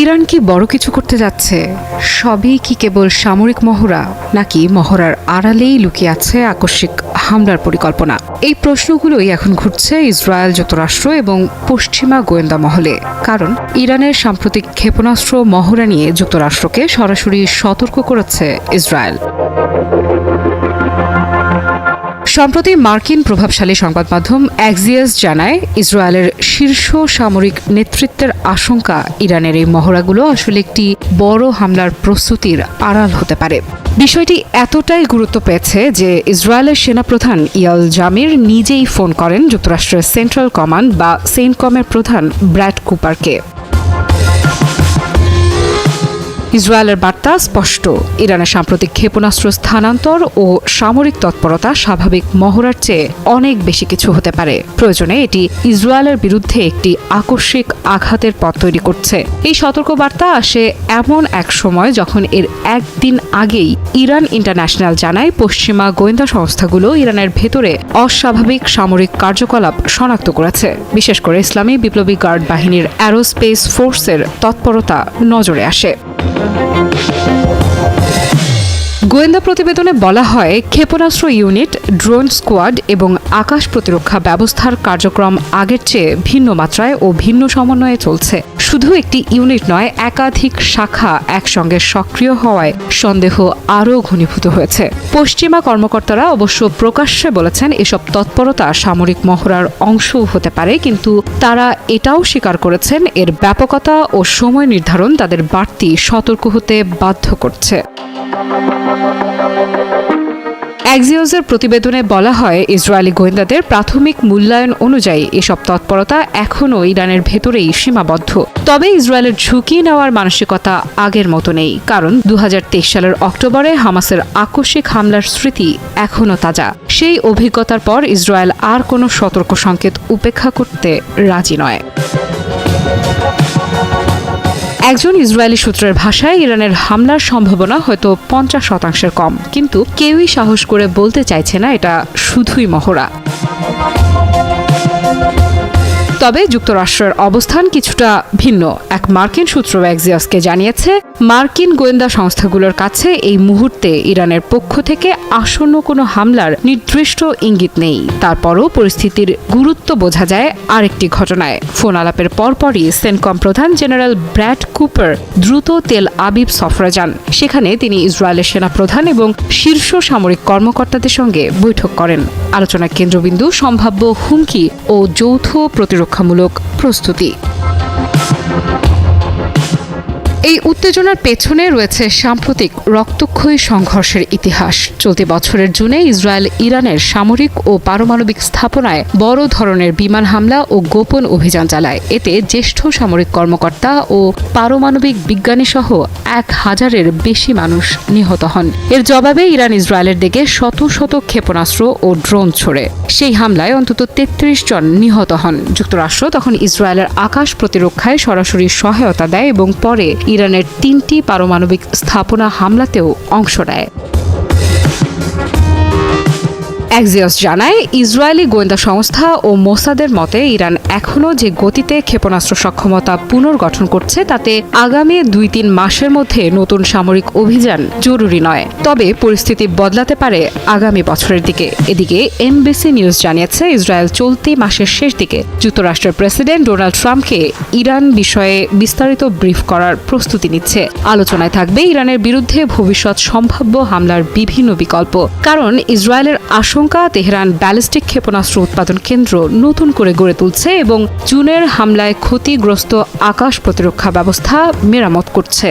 Iran কি বড় কিছু করতে যাচ্ছে? সবই কি কেবল সামরিক মহড়া, নাকি মহড়ার আড়ালেই লুকিয়ে আছে আকস্মিক হামলার পরিকল্পনা? এই প্রশ্নগুলোই এখন ঘুরছে ইসরায়েল, যুক্তরাষ্ট্র এবং পশ্চিমা গোয়েন্দা মহলে। কারণ ইরানের সাম্প্রতিক ক্ষেপণাস্ত্র মহড়া নিয়ে যুক্তরাষ্ট্রকে সরাসরি সতর্ক করেছে ইসরায়েল। সম্প্রতি মার্কিন প্রভাবশালী সংবাদ মাধ্যম অ্যাক্সিয়াস জানায়, ইসরায়েলের শীর্ষ সামরিক নেতৃত্বের আশঙ্কা ইরানের এই মহড়াগুলো আসলে একটি বড় হামলার প্রস্তুতির আড়াল হতে পারে। বিষয়টি এতটাই গুরুত্ব পেয়েছে যে ইসরায়েলের সেনাপ্রধান ইয়াল জামির নিজেই ফোন করেন যুক্তরাষ্ট্রের সেন্ট্রাল কমান্ড বা সেন্টকমের প্রধান ব্র্যাড কুপারকে। ইসরায়েলের বার্তা স্পষ্ট, ইরানের সাম্প্রতিক ক্ষেপণাস্ত্র স্থানান্তর ও সামরিক তৎপরতা স্বাভাবিক মহড়ার চেয়ে অনেক বেশি কিছু হতে পারে। প্রয়োজনে এটি ইসরায়েলের বিরুদ্ধে একটি আকস্মিক আঘাতের পথ তৈরি করছে। এই সতর্কবার্তা আসে এমন এক সময় যখন এর একদিন আগেই ইরান ইন্টারন্যাশনাল জানায়, পশ্চিমা গোয়েন্দা সংস্থাগুলো ইরানের ভেতরে অস্বাভাবিক সামরিক কার্যকলাপ শনাক্ত করেছে। বিশেষ করে ইসলামী বিপ্লবী গার্ড বাহিনীর অ্যারোস্পেস ফোর্সের তৎপরতা নজরে আসে। গোয়েন্দা প্রতিবেদনে বলা হয়, ক্ষেপণাস্ত্র ইউনিট, ড্রোন স্কোয়াড এবং আকাশ প্রতিরক্ষা ব্যবস্থার কার্যক্রম আগের চেয়ে ভিন্ন মাত্রায় ও ভিন্ন সমন্বয়ে চলছে। শুধু একটি ইউনিট নয়, একাধিক শাখা একসঙ্গে সক্রিয় হওয়ায় সন্দেহ আরও ঘনীভূত হয়েছে। পশ্চিমা কর্মকর্তারা অবশ্য প্রকাশ্যে বলেছেন, এসব তৎপরতা সামরিক মহড়ার অংশও হতে পারে, কিন্তু তারা এটাও স্বীকার করেছেন এর ব্যাপকতা ও সময় নির্ধারণ তাদের বাড়তি সতর্ক হতে বাধ্য করছে। অ্যাক্সিওসের প্রতিবেদনে বলা হয়, ইসরায়েলি গোয়েন্দাদের প্রাথমিক মূল্যায়ন অনুযায়ী এসব তৎপরতা এখনও ইরানের ভেতরেই সীমাবদ্ধ। তবে ইসরায়েলের ঝুঁকি নেওয়ার মানসিকতা আগের মতো নেই, কারণ 2023 সালের অক্টোবরে হামাসের আকস্মিক হামলার স্মৃতি এখনও তাজা। সেই অভিজ্ঞতার পর ইসরায়েল আর কোনো সতর্ক সংকেত উপেক্ষা করতে রাজি নয়। একজন ইসরায়েলি সূত্রের ভাষায়, ইরানের হামলার সম্ভাবনা হয়তো 50% কম, কিন্তু কেউই সাহস করে বলতে চাইছে না এটা শুধুই মহড়া। তবে যুক্তরাষ্ট্রের অবস্থান কিছুটা ভিন্ন। এক মার্কিন সূত্র অ্যাক্সিয়াসকে জানিয়েছে, মার্কিন গোয়েন্দা সংস্থাগুলোর কাছে এই মুহূর্তে ইরানের পক্ষ থেকে আসন্ন কোনো হামলার নির্দিষ্ট ইঙ্গিত নেই। তারপরও পরিস্থিতির গুরুত্ব বোঝা যায় আরেকটি ঘটনায়। ফোন আলাপের পরপরই সেন্টকম প্রধান জেনারেল ব্র্যাড কুপার দ্রুত তেল আবিব সফরে যান। সেখানে তিনি ইসরায়েলের সেনাপ্রধান এবং শীর্ষ সামরিক কর্মকর্তাদের সঙ্গে বৈঠক করেন। আলোচনার কেন্দ্রবিন্দু সম্ভাব্য হুমকি ও যৌথ প্রতিরক্ষামূলক প্রস্তুতি। এই উত্তেজনার পেছনে রয়েছে সাম্প্রতিক রক্তক্ষয়ী সংঘর্ষের ইতিহাস। চলতি বছরের জুনে ইসরায়েল ইরানের সামরিক ও পারমাণবিক স্থাপনায় বড় ধরনের বিমান হামলা ও গোপন অভিযান চালায়। এতে জ্যেষ্ঠ সামরিক কর্মকর্তা ও পারমাণবিক বিজ্ঞানী সহ 1000-এর বেশি মানুষ নিহত হন। এর জবাবে ইরান ইসরায়েলের দিকে শত শত ক্ষেপণাস্ত্র ও ড্রোন ছোড়ে। সেই হামলায় অন্তত 33 জন নিহত হন। যুক্তরাষ্ট্র তখন ইসরায়েলের আকাশ প্রতিরক্ষায় সরাসরি সহায়তা দেয় এবং পরে ইরানের 3টি পারমাণবিক স্থাপনা হামলাতেও অংশ নেয়। অ্যাক্সিওস জানায়, ইসরায়েলি গোয়েন্দা সংস্থা ও মোসাদের মতে ইরান এখনও যে গতিতে ক্ষেপণাস্ত্র সক্ষমতা পুনর্গঠন করছে, তাতে আগামী 2-3 মাসের মধ্যে নতুন সামরিক অভিযান জরুরি নয়। তবে পরিস্থিতি বদলাতে পারে আগামী বছরের দিকে। এদিকে এনবিসি নিউজ জানিয়েছে, ইসরায়েল চলতি মাসের শেষ দিকে যুক্তরাষ্ট্রের প্রেসিডেন্ট ডোনাল্ড ট্রাম্পকে ইরান বিষয়ে বিস্তারিত ব্রিফ করার প্রস্তুতি নিচ্ছে। আলোচনায় থাকবে ইরানের বিরুদ্ধে ভবিষ্যৎ সম্ভাব্য হামলার বিভিন্ন বিকল্প। কারণ ইসরায়েলের আশঙ্কা, তেহরান ব্যালিস্টিক ক্ষেপণাস্ত্র উৎপাদন কেন্দ্র নতুন করে গড়ে তুলছে এবং জুনের হামলায় ক্ষতিগ্রস্ত আকাশ প্রতিরক্ষা ব্যবস্থা মেরামত করছে।